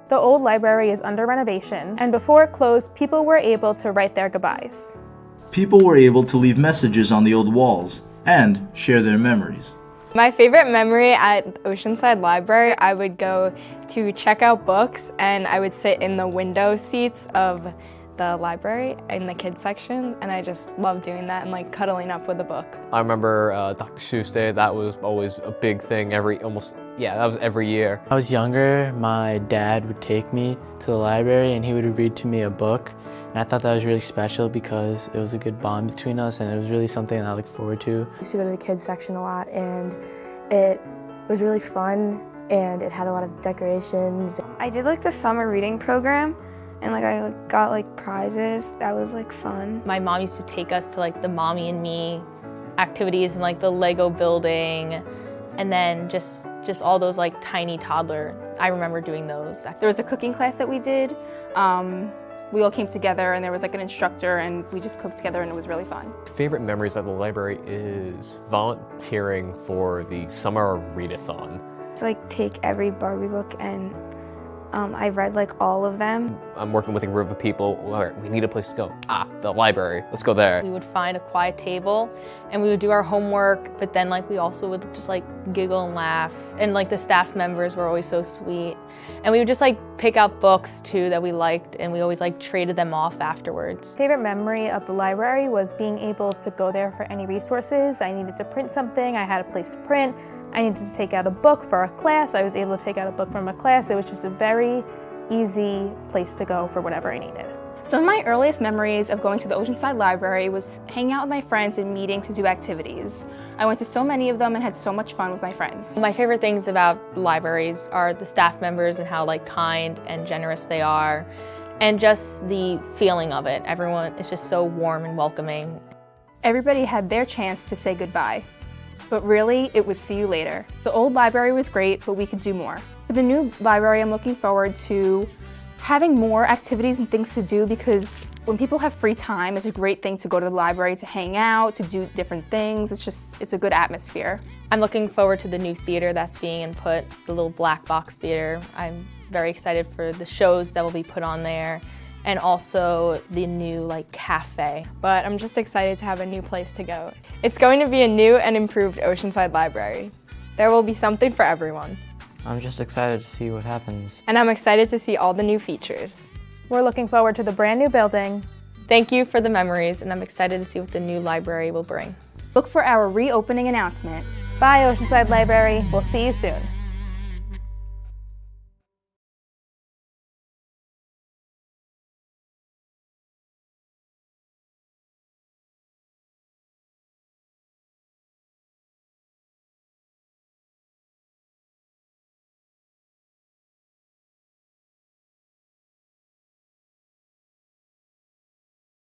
The old library is under renovation, and before it closed, people were able to write their goodbyes. People were able to leave messages on the old walls and share their memories. My favorite memory at Oceanside Library, I would go to check out books and I would sit in the window seats of the library in the kids section, and I just loved doing that and like cuddling up with a book. I remember Dr. Seuss Day. That was always a big thing that was every year. When I was younger, my dad would take me to the library and he would read to me a book. And I thought that was really special because it was a good bond between us and it was really something that I looked forward to. I used to go to the kids section a lot and it was really fun and it had a lot of decorations. I did like the summer reading program and I got prizes. That was fun. My mom used to take us to the Mommy and Me activities and the Lego building, and then just all those tiny toddler. I remember doing those. There was a cooking class that we did. We all came together and there was an instructor and we just cooked together and it was really fun. Favorite memories at the library is volunteering for the summer readathon. To take every Barbie book and I read all of them. I'm working with a group of people where we need a place to go. The library, let's go there. We would find a quiet table and we would do our homework, but then we also would just giggle and laugh. And the staff members were always so sweet. And we would just pick out books too that we liked and we always traded them off afterwards. Favorite memory of the library was being able to go there for any resources. I needed to print something, I had a place to print. I needed to take out a book for a class. I was able to take out a book from a class. It was just a very easy place to go for whatever I needed. Some of my earliest memories of going to the Oceanside Library was hanging out with my friends and meeting to do activities. I went to so many of them and had so much fun with my friends. My favorite things about libraries are the staff members and how kind and generous they are, and just the feeling of it. Everyone is just so warm and welcoming. Everybody had their chance to say goodbye. But really, it was see you later. The old library was great, but we could do more. For the new library, I'm looking forward to having more activities and things to do, because when people have free time, it's a great thing to go to the library to hang out, to do different things. It's a good atmosphere. I'm looking forward to the new theater that's being input, the little black box theater. I'm very excited for the shows that will be put on there, and also the new cafe. But I'm just excited to have a new place to go. It's going to be a new and improved Oceanside Library. There will be something for everyone. I'm just excited to see what happens. And I'm excited to see all the new features. We're looking forward to the brand new building. Thank you for the memories, and I'm excited to see what the new library will bring. Look for our reopening announcement. Bye, Oceanside Library. We'll see you soon.